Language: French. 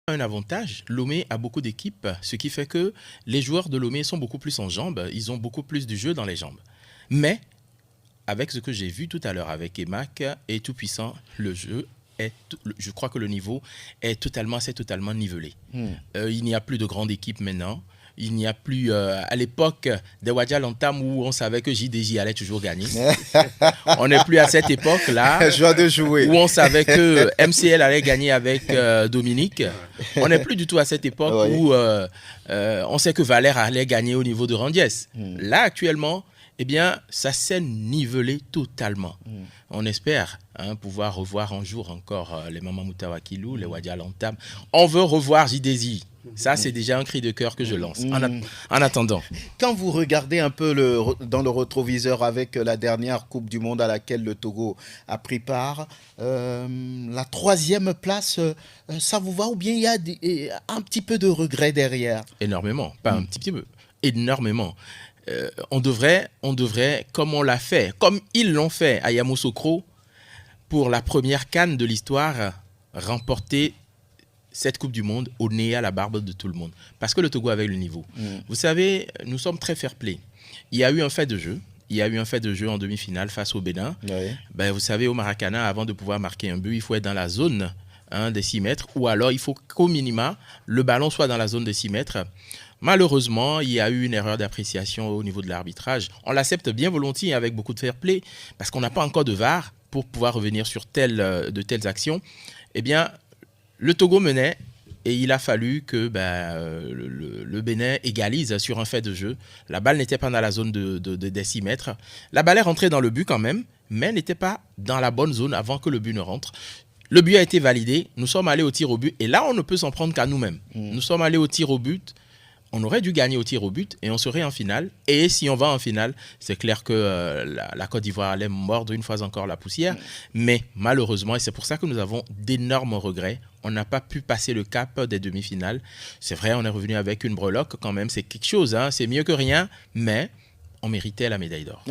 Un avantage, Lomé a beaucoup d'équipes, ce qui fait que les joueurs de Lomé sont beaucoup plus en jambes, ils ont beaucoup plus de jeu dans les jambes. Mais, avec ce que j'ai vu tout à l'heure avec Emac et Tout-Puissant, je crois que le niveau c'est totalement nivelé. Il n'y a plus de grande équipe maintenant. Il n'y a plus, à l'époque des Wadja Lantam où on savait que JDJ allait toujours gagner. On n'est plus à cette époque-là où on savait que MCL allait gagner avec Dominique. On n'est plus du tout à cette époque où on sait que Valère allait gagner au niveau de Randiès. Là, actuellement, eh bien, ça s'est nivelé totalement. On espère pouvoir revoir un jour encore les Maman Moutawakilou, les Wadja Lantam. On veut revoir JDJ. Ça, c'est déjà un cri de cœur que je lance. En attendant. Quand vous regardez un peu dans le rétroviseur avec la dernière Coupe du Monde à laquelle le Togo a pris part, la 3e place, ça vous va ou bien il y a un petit peu de regret derrière? Énormément, pas un petit peu, énormément. On devrait, comme on l'a fait, comme ils l'ont fait à Yamoussoukro, pour la première CAN de l'histoire, remporter cette Coupe du Monde au nez à la barbe de tout le monde. Parce que le Togo avait le niveau. Vous savez, nous sommes très fair-play. Il y a eu un fait de jeu. Il y a eu un fait de jeu en demi-finale face au Bénin. Vous savez, au Maracana, avant de pouvoir marquer un but, il faut être dans la zone des 6 mètres. Ou alors, il faut qu'au minima, le ballon soit dans la zone des 6 mètres. Malheureusement, il y a eu une erreur d'appréciation au niveau de l'arbitrage. On l'accepte bien volontiers avec beaucoup de fair-play parce qu'on n'a pas encore de VAR pour pouvoir revenir sur de telles actions. Eh bien, le Togo menait et il a fallu que le Bénin égalise sur un fait de jeu. La balle n'était pas dans la zone des 6 mètres. La balle est rentrée dans le but quand même, mais n'était pas dans la bonne zone avant que le but ne rentre. Le but a été validé, nous sommes allés au tir au but et là on ne peut s'en prendre qu'à nous-mêmes. Nous sommes allés au tir au but. On aurait dû gagner au tir au but et on serait en finale. Et si on va en finale, c'est clair que la Côte d'Ivoire allait mordre une fois encore la poussière. Mais malheureusement, et c'est pour ça que nous avons d'énormes regrets, on n'a pas pu passer le cap des demi-finales. C'est vrai, on est revenu avec une breloque quand même. C'est quelque chose, c'est mieux que rien, mais on méritait la médaille d'or.